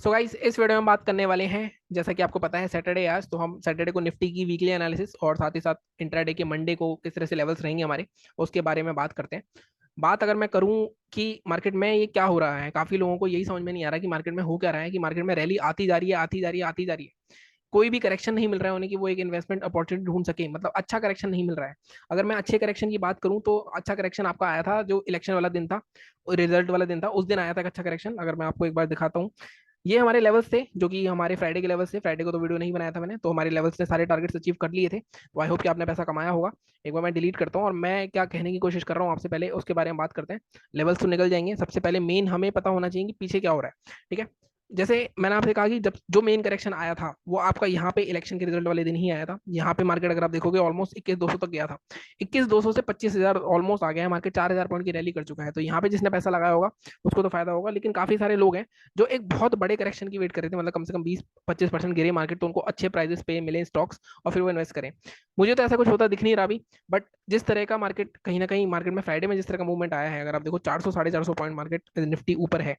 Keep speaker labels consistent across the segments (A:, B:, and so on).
A: So guys, इस video में बात करने वाले हैं, जैसा कि आपको पता है सैटरडे आज, तो हम सैटरडे को निफ्टी की वीकली एनालिसिस और साथ ही साथ इंट्राडे के मंडे को किस तरह से लेवल्स रहेंगे हमारे, उसके बारे में बात करते हैं। बात अगर मैं करूं कि मार्केट में ये क्या हो रहा है, काफी लोगों को यही समझ में नहीं आ रहा कि मार्केट में हो क्या रहा है, कि मार्केट में रैली आती जा रही है, आती जा रही है, आती जा रही है। कोई भी करेक्शन नहीं मिल रहा है उन्हें कि वो एक इन्वेस्टमेंट अपॉर्चुनिटी ढूंढ सके, मतलब अच्छा करेक्शन नहीं मिल रहा है। अगर मैं अच्छे करेक्शन की बात करूं तो अच्छा करेक्शन आपका आया था जो इलेक्शन वाला दिन था, रिजल्ट वाला दिन था, उस दिन आया था एक अच्छा करेक्शन। अगर मैं आपको एक बार दिखाता हूँ, ये हमारे लेवल्स थे जो कि हमारे फ्राइडे के लेवल्स थे। फ्राइडे को तो वीडियो नहीं बनाया था मैंने, तो हमारे लेवल्स ने सारे टारगेट्स अचीव कर लिए थे। तो आई होप कि आपने पैसा कमाया होगा। एक बार मैं डिलीट करता हूँ और मैं क्या कहने की कोशिश कर रहा हूँ आपसे, पहले उसके बारे में बात करते हैं। लेवल्स तो निकल जाएंगे, सबसे पहले मेन हमें पता होना चाहिए कि पीछे क्या हो रहा है। ठीक है, जैसे मैंने आपसे कहा कि जब जो मेन करेक्शन आया था वो आपका यहाँ पे इलेक्शन के रिजल्ट वाले दिन ही आया था। यहाँ पे मार्केट अगर आप देखोगे ऑलमोस्ट 21,200 तक गया था। 21,200 से 25,000 ऑलमोस्ट आ गया है मार्केट, 4,000 पॉइंट की रैली कर चुका है। तो यहाँ पे जिसने पैसा लगाया होगा उसको तो फायदा होगा, लेकिन काफी सारे लोग हैं जो एक बहुत बड़े करेक्शन की वेट कर रहे थे, मतलब कम से कम 20-25% गिरे मार्केट, तो उनको अच्छे प्राइजेस पे मिले स्टॉक्स और फिर वो इन्वेस्ट करें। मुझे तो ऐसा कुछ होता दिख नहीं रहा अभी। बट जिस तरह का मार्केट, कहीं ना कहीं मार्केट में फ्राइडे में जिस तरह का मूवमेंट आया है, अगर आप देखो 400 450 पॉइंट मार्केट निफ्टी ऊपर है,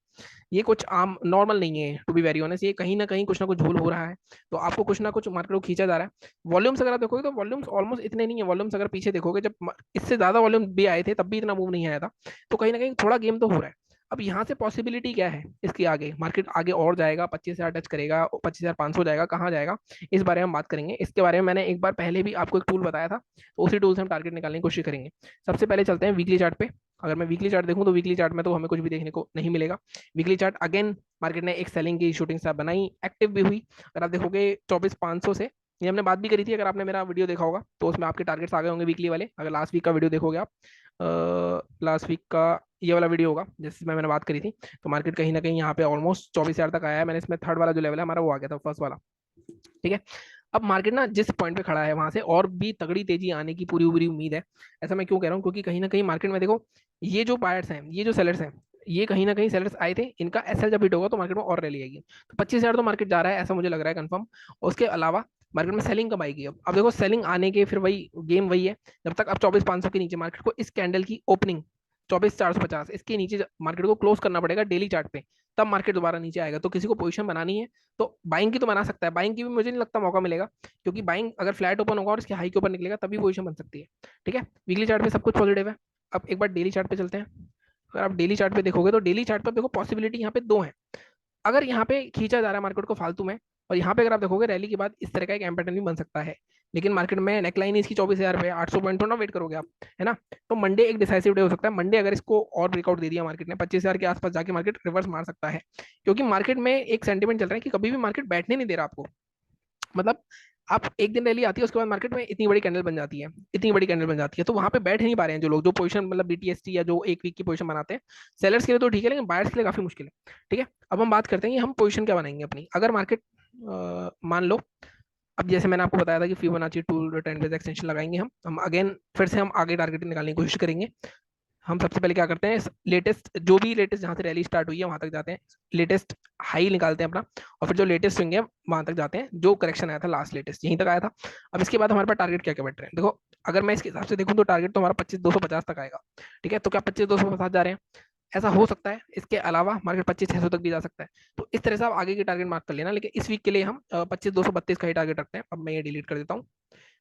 A: ये कुछ आम नॉर्मल नहीं है टू बी वेरी ऑनेस्ट। ये कहीं ना कहीं कुछ ना कुछ झोल हो रहा है। तो आपको कुछ ना कुछ मार्केट को खींचा जा रहा है। वॉल्यूम्स अगर आप देखोगे तो वॉल्यूम्स ऑलमोस्ट इतने नहीं है। वॉल्यूम्स अगर पीछे देखोगे, जब इससे ज्यादा वॉल्यूम भी आए थे तब भी इतना मूव नहीं आया था। तो कहीं ना कहीं थोड़ा गेम तो हो रहा है। अब यहाँ से पॉसिबिलिटी क्या है, इसके आगे मार्केट आगे और जाएगा, 25,000 टच करेगा, 25,500 जाएगा, कहाँ जाएगा, इस बारे में हम बात करेंगे। इसके बारे में मैंने एक बार पहले भी आपको एक टूल बताया था, तो उसी टूल से हम टारगेट निकालने की कोशिश करेंगे। सबसे पहले चलते हैं वीकली चार्ट पे। अगर मैं वीकली चार्ट देखूं तो वीकली चार्ट में तो हमें कुछ भी देखने को नहीं मिलेगा। वीकली चार्ट अगेन मार्केट ने एक सेलिंग की शूटिंग स्टार बनाई, एक्टिव भी हुई। अगर आप देखोगे 24,500 से, ये हमने बात भी करी थी, अगर आपने मेरा वीडियो देखा होगा तो उसमें आपके टारगेट्स आ गए होंगे वीकली वाले। अगर लास्ट वीक का वीडियो देखोगे आप, लास्ट वीक का ये वाला वीडियो होगा जिसमें मैंने बात करी थी, तो मार्केट कहीं ना कहीं यहाँ पे ऑलमोस्ट 24,000 तक आया है। मैंने इसमें थर्ड वाला जो लेवल है हमारा वो आ गया था, फर्स्ट वाला। ठीक है, अब मार्केट ना जिस पॉइंट पे खड़ा है वहां से और भी तगड़ी तेजी आने की पूरी पूरी उम्मीद है। ऐसा मैं क्यों कह रहा हूँ, क्योंकि कहीं ना कहीं मार्केट में देखो, ये जो बायर्स हैं, ये जो सेलर्स हैं, ये कहीं ना कहीं सेलर्स आए थे, इनका एसएल जब हिट होगा तो मार्केट में और रैली आएगी। तो 25,000 तो मार्केट जा रहा है, ऐसा मुझे लग रहा है कंफर्म। उसके अलावा मार्केट में सेलिंग कब आएगी? अब देखो, सेलिंग आने के फिर वही गेम वही है। जब तक अब 24,500 के नीचे मार्केट को इस कैंडल की ओपनिंग 24,450 इसके नीचे मार्केट को क्लोज करना पड़ेगा डेली चार्ट पे, तब मार्केट दोबारा नीचे आएगा। तो किसी को पोजीशन बनानी है तो बाइंग की तो बना सकता है, बाइंग की भी मुझे नहीं लगता मौका मिलेगा, क्योंकि बाइंग अगर फ्लैट ओपन होगा और इसके हाई के ऊपर निकलेगा तभी पोजीशन बन सकती है। ठीक है, वीकली चार्ट पे सब कुछ पॉजिटिव है। अब एक बार डेली चार्ट पे चलते हैं। अगर आप डेली चार्ट पे देखोगे तो डेली चार्ट पर देखो पॉसिबिलिटी यहाँ पे दो है। अगर यहाँ पे खींचा जा रहा है मार्केट को फालतू में, और यहाँ पे अगर आप देखोगे रैली के बाद इस तरह का एक एम पैटर्न भी बन सकता है, लेकिन मार्केट में नेकलाइन इसकी 24,000 पे 800 पॉइंट थोड़ा वेट करोगे आप, है ना। तो मंडे एक डिसाइसिव डे हो सकता है। मंडे अगर इसको और ब्रेकआउट दे दिया मार्केट ने, 25,000 के आसपास जाके मार्केट रिवर्स मार सकता है, क्योंकि मार्केट में एक सेंटीमेंट चल रहा है कि कभी भी मार्केट बैठने नहीं दे रहा आपको। मतलब आप एक दिन रैली आती है, उसके बाद मार्केट में इतनी बड़ी कैंडल बन जाती है, इतनी बड़ी कैंडल बन जाती है, तो वहां पे बैठ नहीं पा रहे हैं जो लोग, जो पोजीशन मतलब बीटीएसटी या जो एक वीक की पोजीशन बनाते हैं। सेलर्स के लिए तो ठीक है, लेकिन बायर्स के लिए काफी मुश्किल है। ठीक है, अब हम बात करते हैं कि हम पोजीशन क्या बनाएंगे अपनी। अगर मार्केट मान लो, अब जैसे मैंने आपको बताया था कि Fibonacci tool trend base extension लगाएंगे हम अगेन फिर से हम आगे टारगेट निकालने की कोशिश करेंगे। हम सबसे पहले क्या करते हैं, लेटेस्ट जो भी लेटेस्ट जहां से रैली स्टार्ट हुई है वहां तक जाते हैं, लेटेस्ट हाई निकालते हैं अपना, और फिर जो लेटेस्ट स्विंग है वहां तक जाते हैं, जो करेक्शन आया था लास्ट लेटेस्ट यहीं तक आया था। अब इसके बाद हमारे पास टारगेट क्या क्या बैठ रहे हैं, देखो अगर मैं इसके हिसाब से देखूं तो टारगेट तो हमारा 25,250 तक आएगा। ठीक है, तो क्या 25,250 जा रहे हैं? ऐसा हो सकता है। इसके अलावा मार्केट 25,600 तक भी जा सकता है। तो इस तरह से आप आगे की टारगेट मार्क कर लेना, लेकिन इस वीक के लिए हम 25,232 का ही टारगेट रखते हैं। अब मैं ये डिलीट कर देता हूँ।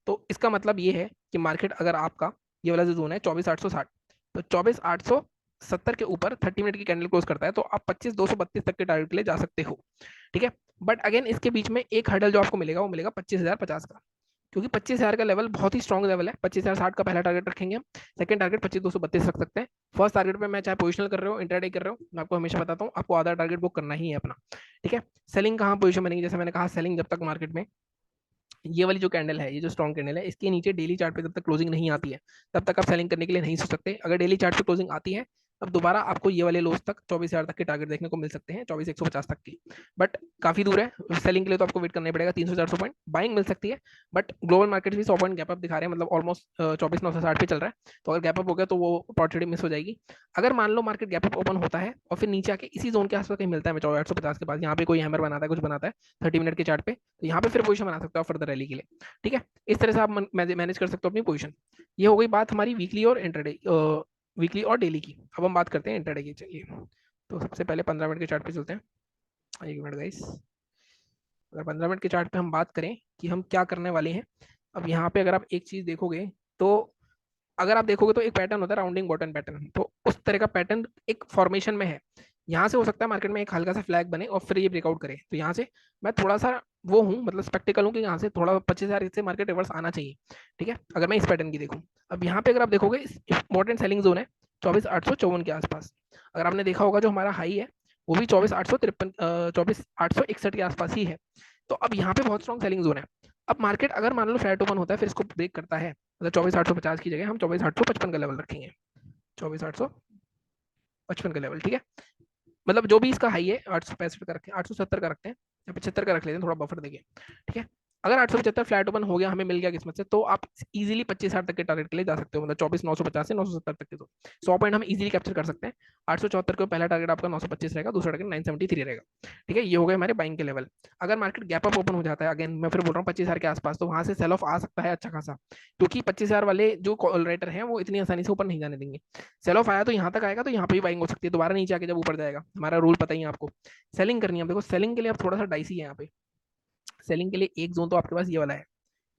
A: तो इसका मतलब ये है कि मार्केट अगर आपका ये वाला जो जोन है 24,860, तो 24,870 के ऊपर 30 मिनट की कैंडल क्लोज करता है, तो आप 25,232 तक के टारगेट के लिए जा सकते हो। ठीक है, बट अगेन इसके बीच में एक हर्डल जो आपको मिलेगा वो मिलेगा 25,050 का, क्योंकि 25,000 का लेवल बहुत ही स्ट्रॉन्ग लेवल है। 25,060 का पहला टारगेट रखेंगे हम, सेकंड टारगेट 25,232 रख सकते हैं। फर्स्ट टारगेट पे मैं चाहे पोजिशनल कर रहे हो इंट्राडे कर रहे हो, मैं आपको हमेशा बताता हूँ आपको आधा टारगेट बुक करना ही है अपना। ठीक है, सेलिंग कहाँ पोजिशन बनेगी, जैसे मैंने कहा सेलिंग जब तक मार्केट में ये वाली जो कैंडल है, ये जो स्ट्रॉन्ग कैंडल है, इसके नीचे डेली चार्ट पे जब तक क्लोजिंग नहीं आती है तब तक आप सेलिंग करने के लिए नहीं सोच सकते। अगर डेली चार्ट पे क्लोजिंग आती है तब दोबारा आपको ये वाले लोस तक 24,000 तक के टारगेट देखने को मिल सकते हैं, 24,150 तक की। बट काफी दूर है, सेलिंग के लिए तो आपको वेट करना ही पड़ेगा 300-400 पॉइंट। बाइंग मिल सकती है, बट ग्लोबल मार्केट भी 100 पॉइंट गैप अप दिखा रहे हैं, मतलब ऑलमोस्ट 24,960 पे चल रहा है। तो अगर गैप अप हो गया तो वो अपॉर्चुनिटी मिस हो जाएगी। अगर मान लो मार्केट गैप अप ओपन होता है और फिर नीचे आके इसी जोन के आसपास कहीं मिलता है, मैं 850 के पास, यहाँ पे कोई हैमर बनाता है, कुछ बनाता है 30 मिनट के चार्ट पे, तो यहाँ पे फिर पोजिशन बना सकते हो फर्दर रैली के लिए। ठीक है, इस तरह से आप मैनेज कर सकते हो अपनी पोजीशन। ये हो गई बात हमारी वीकली और इंटरडे, वीकली और डेली की। अब हम बात करते हैं इंटरडे की, चलिए। तो सबसे पहले 15 मिनट के चार्ट पे चलते हैं। एक मिनट गाइस, अगर 15 मिनट के चार्ट पे हम बात करें कि हम क्या करने वाले हैं, अब यहाँ पे अगर आप एक चीज देखोगे तो, अगर आप देखोगे तो एक पैटर्न होता है राउंडिंग बॉटम पैटर्न, तो उस तरह का पैटर्न एक फॉर्मेशन में है। यहाँ से हो सकता है मार्केट में एक हल्का सा फ्लैग बने और फिर ये ब्रेकआउट करे, तो यहाँ से मैं थोड़ा सा वो हूँ, मतलब स्पेक्टिकल हूँ कि यहाँ से थोड़ा 25,000 से मार्केट रिवर्स आना चाहिए। ठीक है, अगर मैं इस पैटर्न की देखूँ, अब यहाँ पे अगर आप देखोगे इंपॉर्टेंट सेलिंग जोन है 24,854 के आसपास। अगर आपने देखा होगा जो हमारा हाई है वो भी 24,853 24,861 के आसपास ही है। तो अब यहाँ पे बहुत स्ट्रॉन्ग सेलिंग जोन है। अब मार्केट अगर मान लो फ्लैट ओपन होता है फिर इसको ब्रेक करता है, मतलब 24,850 की जगह हम 24,855 का लेवल रखेंगे, 24,855 का लेवल। ठीक है, मतलब जो भी इसका हाई है 865 का रखें, 870 का रखते हैं या 75 का रख लेते हैं, थोड़ा बफर देंगे। ठीक है, अगर 875 फ्लैट ओपन हो गया, हमें मिल गया किस्मत से, तो आप इजीली 25,000 तक के टारगेट के लिए जा सकते हो, मतलब 24,950 से 970 तक के, तो 100 पॉइंट हम इजीली कैप्चर कर सकते हैं। 874 को पहला टारगेट आपका 925 रहेगा, दूसरा टारगेट 973 रहेगा। ठीक है, ये हो गए हमारे बाइंग के लेवल। अगर मार्केट गैप अप ओपन हो जाता है, अगेन मैं फिर बोल रहा हूँ 25,000 के आसपास, तो वहां से सेल ऑफ आ सकता है अच्छा खासा, क्योंकि 25,000 वाले जो कॉल राइटर हैं वो इतनी आसानी से ऊपर नहीं जाने देंगे। सेल ऑफ आया तो यहाँ तक आएगा, तो यहाँ पे भी बाइंग हो सकती है, दोबारा नीचे आके जब ऊपर जाएगा। हमारा रूल पता ही है आपको, सेलिंग करनी है। देखो सेलिंग के लिए अब थोड़ा सा डाइसी है यहाँ पे। सेलिंग के लिए एक जोन तो आपके पास ये वाला है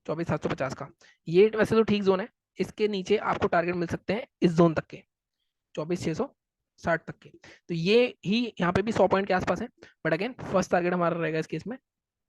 A: 24,750 का, ये वैसे तो ठीक जोन है। इसके नीचे आपको टारगेट मिल सकते हैं इस जोन तक के, 24,660 तक के, तो ये ही यहाँ पे भी 100 पॉइंट के आसपास है। बट अगेन फर्स्ट टारगेट हमारा रहेगा इस केस में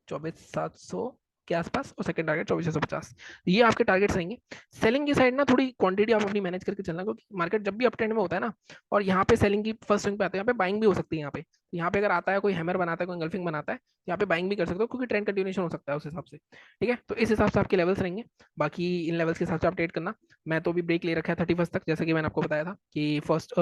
A: 24,700 के आसपास, और सेकंड टारगेट 24,650। ये आपके टारगेट्स रहेंगे। सेलिंग की साइड ना थोड़ी क्वांटिटी आप अपनी मैनेज करके चलना, क्योंकि मार्केट जब भी अप ट्रेंड में होता है ना, और यहाँ पे सेलिंग की फर्स्ट स्विंग पे आता है, यहाँ पे बाइंग भी हो सकती है। यहाँ पे अगर आता है कोई हैमर बनाता है, कोई इंगल्फिंग बनाता है, यहाँ पे बाइंग भी कर सकते हो, क्योंकि ट्रेंड कंटिन्यूशन हो सकता है उस हिसाब से। ठीक है, तो इस हिसाब से आपके लेवल्स रहेंगे। बाकी इन लेवल्स के हिसाब से अपडेट करना। मैं तो अभी ब्रेक ले रखा है 31 तक, जैसे कि मैंने आपको बताया था कि फर्स्ट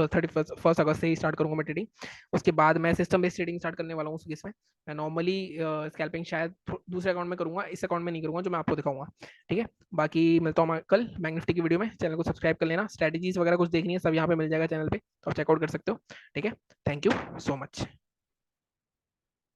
A: अगस्त से ही स्टार्ट करूंगा मैं ट्रेडिंग। उसके बाद मैं सिस्टम बेस्ड ट्रेडिंग स्टार्ट करने वाला हूँ उस केस में। मैं नॉर्मली स्कैल्पिंग शायद दूसरे अकाउंट में करूंगा, इस अकाउंट में नहीं करूंगा जो मैं आपको दिखाऊंगा। ठीक है, बाकी मिलता हूँ मैं कल बैंक निफ्टी की वीडियो में। चैनल को सब्सक्राइब कर लेना, स्ट्रेटजीज वगैरह कुछ देखनी है सब यहाँ पे मिल जाएगा चैनल पे, तो आप चेकआउट कर सकते हो। ठीक है, थैंक यू सो मच।